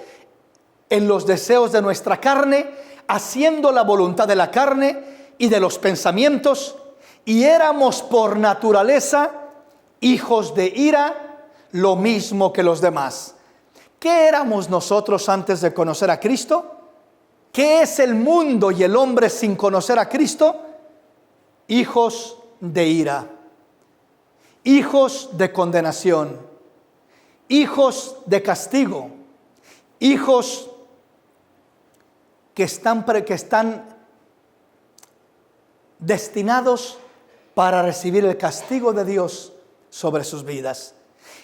Speaker 1: en los deseos de nuestra carne, haciendo la voluntad de la carne y de los pensamientos, y éramos por naturaleza hijos de ira, lo mismo que los demás. ¿Qué éramos nosotros antes de conocer a Cristo? ¿Qué es el mundo y el hombre sin conocer a Cristo? Hijos de ira, hijos de condenación, hijos de castigo, hijos que están destinados para recibir el castigo de Dios sobre sus vidas.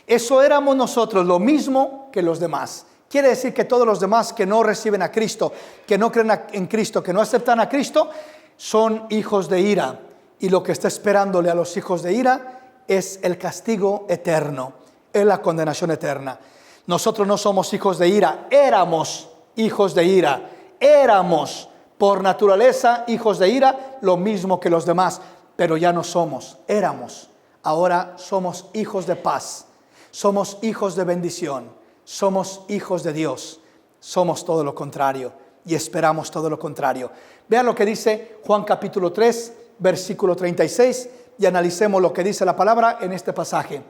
Speaker 1: Eso éramos nosotros, lo mismo que los demás. Quiere decir que todos los demás que no reciben a Cristo, que no creen en Cristo, que no aceptan a Cristo, son hijos de ira. Y lo que está esperándole a los hijos de ira es el castigo eterno, es la condenación eterna. Nosotros no somos hijos de ira, éramos hijos de ira, éramos por naturaleza hijos de ira, lo mismo que los demás, pero ya no somos, éramos. Ahora somos hijos de paz, somos hijos de bendición, somos hijos de Dios, somos todo lo contrario y esperamos todo lo contrario. Vean lo que dice Juan capítulo 3, versículo 36, y analicemos lo que dice la palabra en este pasaje.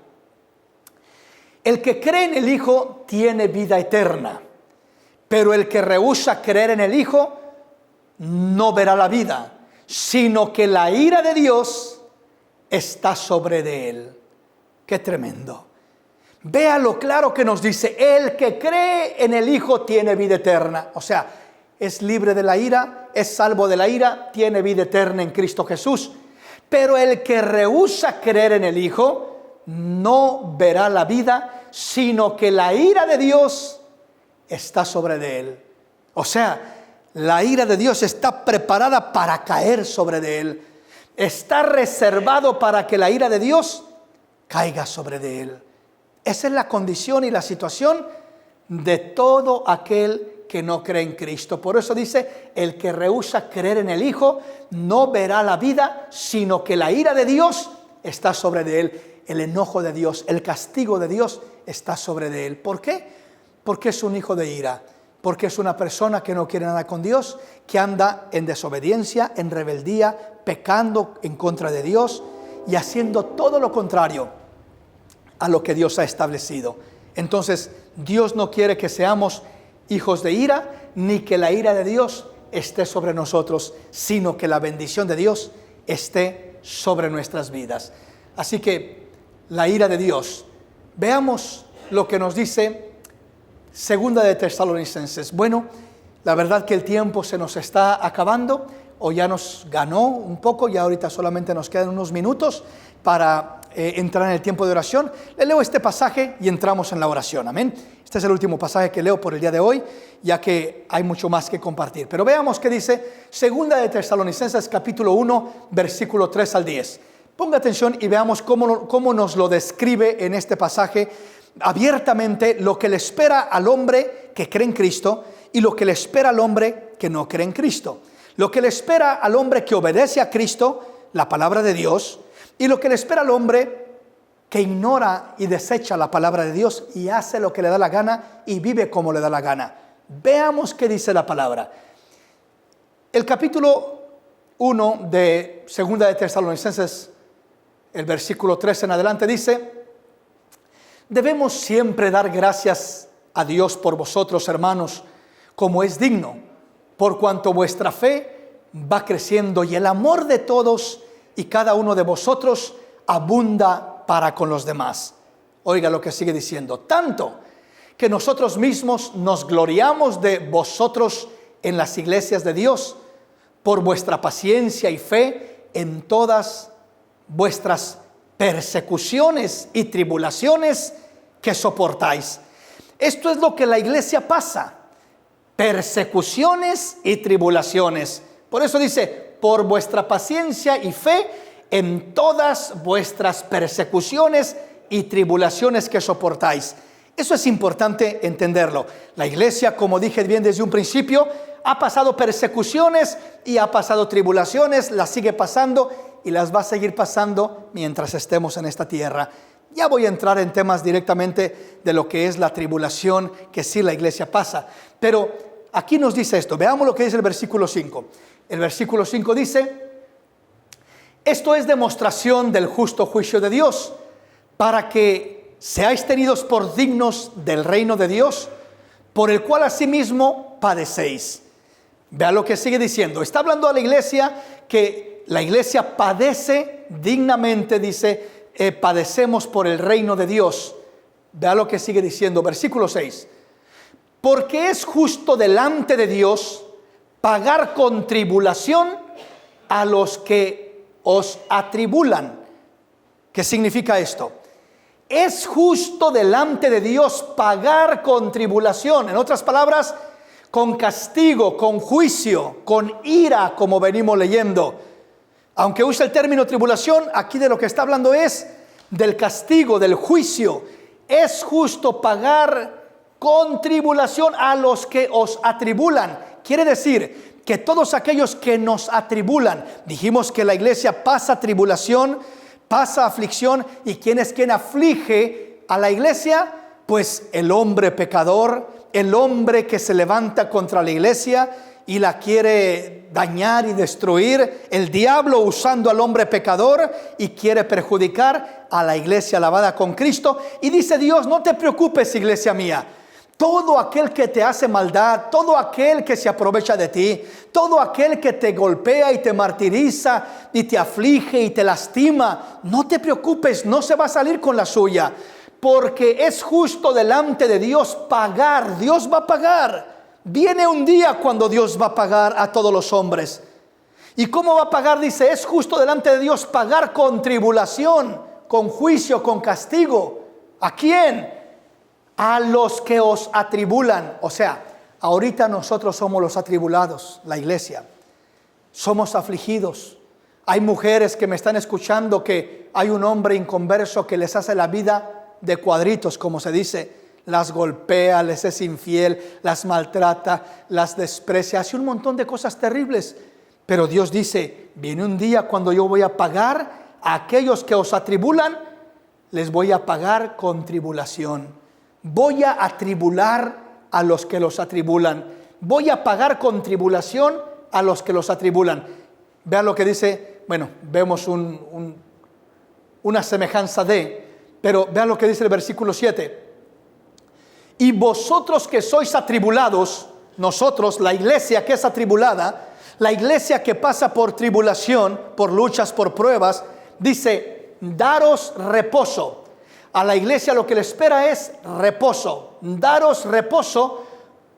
Speaker 1: El que cree en el Hijo tiene vida eterna, pero el que rehúsa creer en el Hijo no verá la vida, sino que la ira de Dios está sobre de él. ¡Qué tremendo! Vea lo claro que nos dice: el que cree en el Hijo tiene vida eterna. O sea, es libre de la ira, es salvo de la ira, tiene vida eterna en Cristo Jesús. Pero el que rehúsa creer en el Hijo no verá la vida, sino que la ira de Dios está sobre de él. O sea, la ira de Dios está preparada para caer sobre de él. Está reservado para que la ira de Dios caiga sobre de él. Esa es la condición y la situación de todo aquel que no cree en Cristo. Por eso dice: el que rehúsa creer en el Hijo no verá la vida, sino que la ira de Dios está sobre de él. El enojo de Dios, el castigo de Dios está sobre de él. ¿Por qué? Porque es un hijo de ira, porque es una persona que no quiere nada con Dios, que anda en desobediencia, en rebeldía, pecando en contra de Dios y haciendo todo lo contrario a lo que Dios ha establecido. Entonces, Dios no quiere que seamos hijos de ira, ni que la ira de Dios esté sobre nosotros, sino que la bendición de Dios esté sobre nuestras vidas. Así que la ira de Dios Veamos lo que nos dice Segunda de Tesalonicenses. Bueno, la verdad que el tiempo se nos está acabando, o ya nos ganó un poco, ya ahorita solamente nos quedan unos minutos para entrar en el tiempo de oración. Le leo este pasaje y entramos en la oración, amén. Este es el último pasaje que leo por el día de hoy, ya que hay mucho más que compartir. Pero veamos qué dice Segunda de Tesalonicenses capítulo 1, versículo 3 al 10. Ponga atención y veamos cómo nos lo describe en este pasaje abiertamente lo que le espera al hombre que cree en Cristo y lo que le espera al hombre que no cree en Cristo. Lo que le espera al hombre que obedece a Cristo, la palabra de Dios, y lo que le espera al hombre que ignora y desecha la palabra de Dios y hace lo que le da la gana y vive como le da la gana. Veamos qué dice la palabra. El capítulo 1 de Segunda de Tesalonicenses, el versículo 3 en adelante dice: debemos siempre dar gracias a Dios por vosotros, hermanos, como es digno, por cuanto vuestra fe va creciendo y el amor de todos y cada uno de vosotros abunda para con los demás. Oiga lo que sigue diciendo: tanto que nosotros mismos nos gloriamos de vosotros en las iglesias de Dios, por vuestra paciencia y fe en todas vuestras persecuciones y tribulaciones que soportáis. Esto es lo que la iglesia pasa: persecuciones y tribulaciones. Por eso dice: por vuestra paciencia y fe en todas vuestras persecuciones y tribulaciones que soportáis. Eso es importante entenderlo. La iglesia, como dije bien desde un principio, ha pasado persecuciones y ha pasado tribulaciones, las sigue pasando y las va a seguir pasando mientras estemos en esta tierra. Ya voy a entrar en temas directamente de lo que es la tribulación que sí la iglesia pasa. Pero aquí nos dice esto. Veamos lo que dice el versículo 5. El versículo 5 dice: esto es demostración del justo juicio de Dios, para que seáis tenidos por dignos del reino de Dios, por el cual asimismo padecéis. Vea lo que sigue diciendo. Está hablando a la iglesia que la iglesia padece dignamente, dice, padecemos por el reino de Dios. Vea lo que sigue diciendo, versículo 6. Porque es justo delante de Dios pagar con tribulación a los que os atribulan. ¿Qué significa esto? Es justo delante de Dios pagar con tribulación. En otras palabras, con castigo, con juicio, con ira, como venimos leyendo. Aunque usa el término tribulación, aquí de lo que está hablando es del castigo, del juicio. Es justo pagar con tribulación a los que os atribulan. Quiere decir que todos aquellos que nos atribulan, dijimos que la iglesia pasa tribulación, pasa aflicción, y ¿quién es quien aflige a la iglesia? Pues el hombre pecador, el hombre que se levanta contra la iglesia y la quiere dañar y destruir, el diablo usando al hombre pecador y quiere perjudicar a la iglesia lavada con Cristo. Y dice Dios: no te preocupes, iglesia mía. Todo aquel que te hace maldad, todo aquel que se aprovecha de ti, todo aquel que te golpea y te martiriza y te aflige y te lastima, no te preocupes, no se va a salir con la suya, porque es justo delante de Dios pagar. Dios va a pagar. Viene un día cuando Dios va a pagar a todos los hombres. ¿Y cómo va a pagar? Dice: es justo delante de Dios pagar con tribulación, con juicio, con castigo. ¿A quién? A los que os atribulan. O sea, ahorita nosotros somos los atribulados, la iglesia. Somos afligidos. Hay mujeres que me están escuchando que hay un hombre inconverso que les hace la vida de cuadritos, como se dice. Las golpea, les es infiel, las maltrata, las desprecia, hace un montón de cosas terribles. Pero Dios dice: viene un día cuando yo voy a pagar a aquellos que os atribulan, les voy a pagar con tribulación. Voy a atribular a los que los atribulan. Voy a pagar con tribulación a los que los atribulan. Vean lo que dice. Bueno, vemos una semejanza pero vean lo que dice el versículo 7. Y vosotros que sois atribulados, nosotros, la iglesia que es atribulada, la iglesia que pasa por tribulación, por luchas, por pruebas, dice: daros reposo. A la iglesia lo que le espera es reposo. Daros reposo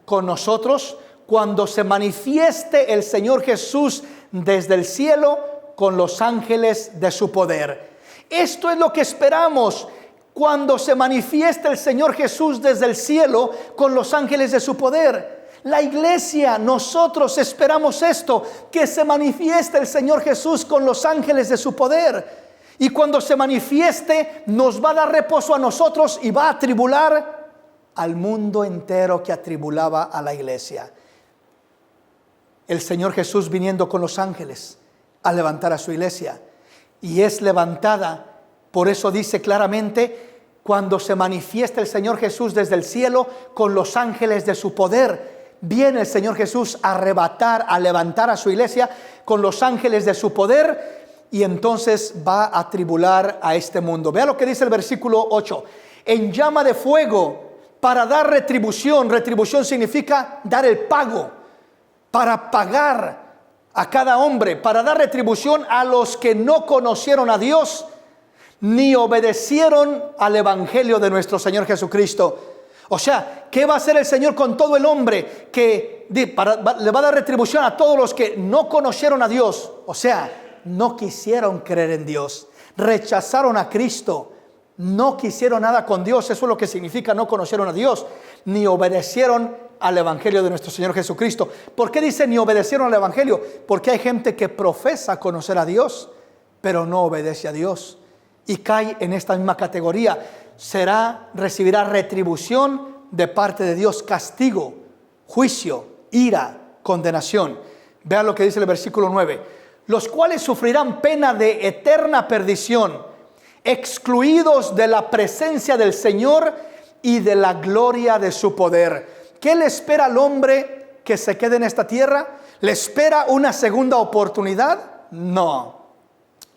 Speaker 1: con nosotros cuando se manifieste el Señor Jesús desde el cielo con los ángeles de su poder. Esto es lo que esperamos cuando se manifieste el Señor Jesús desde el cielo con los ángeles de su poder. La iglesia, nosotros esperamos esto, que se manifieste el Señor Jesús con los ángeles de su poder. Y cuando se manifieste, nos va a dar reposo a nosotros y va a atribular al mundo entero que atribulaba a la iglesia. El Señor Jesús viniendo con los ángeles a levantar a su iglesia. Y es levantada, por eso dice claramente, cuando se manifiesta el Señor Jesús desde el cielo con los ángeles de su poder. Viene el Señor Jesús a arrebatar, a levantar a su iglesia con los ángeles de su poder. Y entonces va a atribular a este mundo. Vea lo que dice el versículo 8. En llama de fuego para dar retribución. Retribución significa dar el pago. Para pagar a cada hombre. Para dar retribución a los que no conocieron a Dios ni obedecieron al evangelio de nuestro Señor Jesucristo. O sea, ¿qué va a hacer el Señor con todo el hombre que le va a dar retribución a todos los que no conocieron a Dios? O sea, no quisieron creer en Dios, rechazaron a Cristo, no quisieron nada con Dios. Eso es lo que significa no conocieron a Dios, ni obedecieron al evangelio de nuestro Señor Jesucristo. ¿Por qué dice ni obedecieron al evangelio? Porque hay gente que profesa conocer a Dios, pero no obedece a Dios y cae en esta misma categoría. Recibirá retribución de parte de Dios, castigo, juicio, ira, condenación. Vean lo que dice el versículo 9. Los cuales sufrirán pena de eterna perdición, excluidos de la presencia del Señor y de la gloria de su poder. ¿Qué le espera al hombre que se quede en esta tierra? ¿Le espera una segunda oportunidad? No.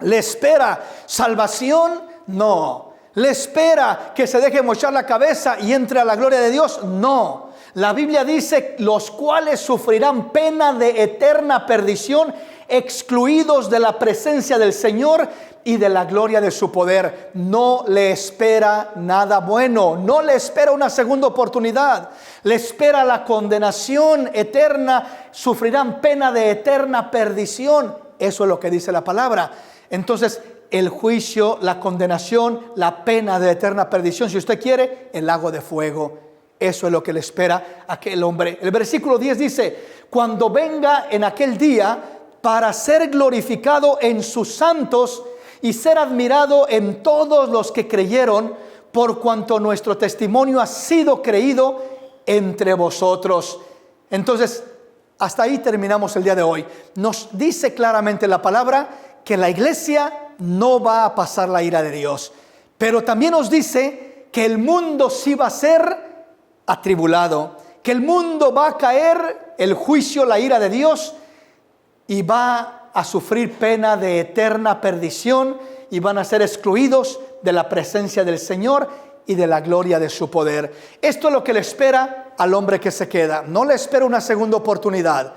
Speaker 1: ¿Le espera salvación? No. ¿Le espera que se deje mochar la cabeza y entre a la gloria de Dios? No. La Biblia dice, los cuales sufrirán pena de eterna perdición, excluidos de la presencia del Señor y de la gloria de su poder. No le espera nada bueno, no le espera una segunda oportunidad, le espera la condenación eterna, sufrirán pena de eterna perdición. Eso es lo que dice la palabra. Entonces, el juicio, la condenación, la pena de eterna perdición, si usted quiere, el lago de fuego. Eso es lo que le espera a aquel hombre. El versículo 10 dice, cuando venga en aquel día para ser glorificado en sus santos y ser admirado en todos los que creyeron, por cuanto nuestro testimonio ha sido creído entre vosotros. Entonces, hasta ahí terminamos el día de hoy. Nos dice claramente la palabra que la iglesia no va a pasar la ira de Dios, pero también nos dice que el mundo sí va a ser atribulado, que el mundo va a caer el juicio, la ira de Dios, y va a sufrir pena de eterna perdición y van a ser excluidos de la presencia del Señor y de la gloria de su poder. Esto es lo que le espera al hombre que se queda. No le espera una segunda oportunidad,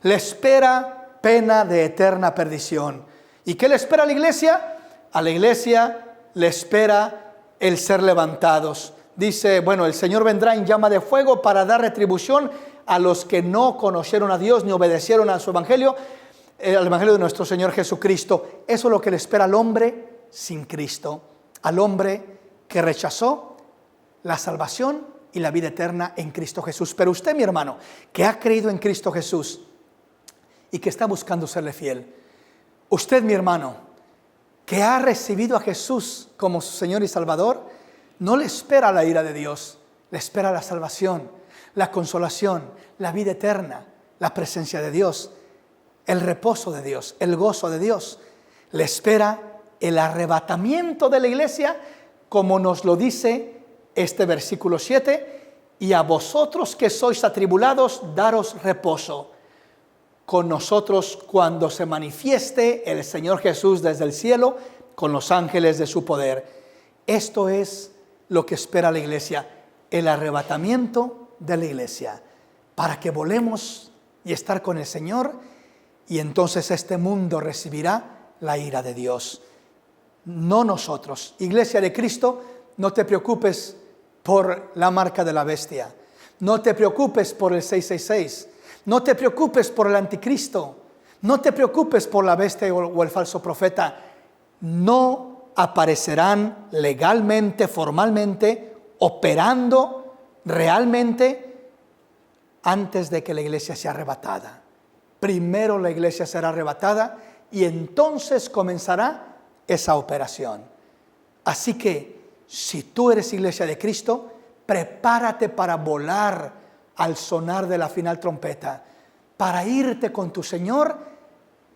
Speaker 1: le espera pena de eterna perdición. ¿Y qué le espera a la iglesia? A la iglesia le espera el ser levantados. Dice, bueno, el Señor vendrá en llama de fuego para dar retribución a los que no conocieron a Dios ni obedecieron a su evangelio, al evangelio de nuestro Señor Jesucristo. Eso es lo que le espera al hombre sin Cristo, al hombre que rechazó la salvación y la vida eterna en Cristo Jesús. Pero usted, mi hermano, que ha creído en Cristo Jesús y que está buscando serle fiel, usted, mi hermano, que ha recibido a Jesús como su Señor y Salvador, no le espera la ira de Dios, le espera la salvación, la consolación, la vida eterna, la presencia de Dios, el reposo de Dios, el gozo de Dios. Le espera el arrebatamiento de la iglesia, como nos lo dice este versículo 7, y a vosotros que sois atribulados, daros reposo con nosotros cuando se manifieste el Señor Jesús desde el cielo con los ángeles de su poder. Esto es lo que espera la iglesia, el arrebatamiento de la iglesia, para que volemos y estar con el Señor, y entonces este mundo recibirá la ira de Dios. No nosotros, iglesia de Cristo, no te preocupes por la marca de la bestia. No te preocupes por el 666. No te preocupes por el anticristo. No te preocupes por la bestia o el falso profeta. No aparecerán legalmente, formalmente, operando realmente antes de que la iglesia sea arrebatada. Primero la iglesia será arrebatada y entonces comenzará esa operación. Así que si tú eres iglesia de Cristo, prepárate para volar al sonar de la final trompeta, para irte con tu Señor,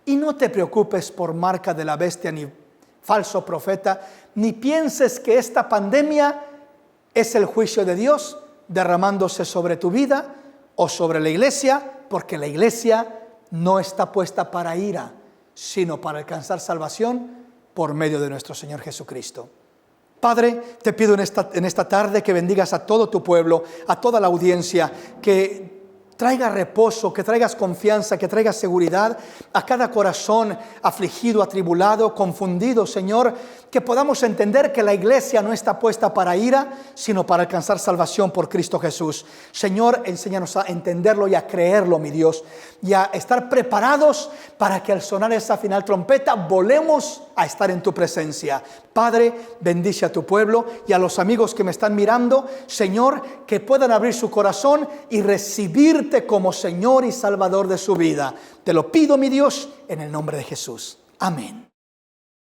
Speaker 1: y no te preocupes por marca de la bestia ni falso profeta, ni pienses que esta pandemia es el juicio de Dios derramándose sobre tu vida o sobre la iglesia, porque la iglesia no está puesta para ira, sino para alcanzar salvación por medio de nuestro Señor Jesucristo. Padre, te pido en esta tarde que bendigas a todo tu pueblo, a toda la audiencia, que traigas reposo, que traigas confianza, que traigas seguridad a cada corazón afligido, atribulado, confundido, Señor, que podamos entender que la iglesia no está puesta para ira, sino para alcanzar salvación por Cristo Jesús. Señor, enséñanos a entenderlo y a creerlo, mi Dios, y a estar preparados para que al sonar esa final trompeta volemos a estar en tu presencia. Padre, bendice a tu pueblo y a los amigos que me están mirando, Señor, que puedan abrir su corazón y recibirte como Señor y Salvador de su vida. Te lo pido, mi Dios, en el nombre de Jesús. Amén.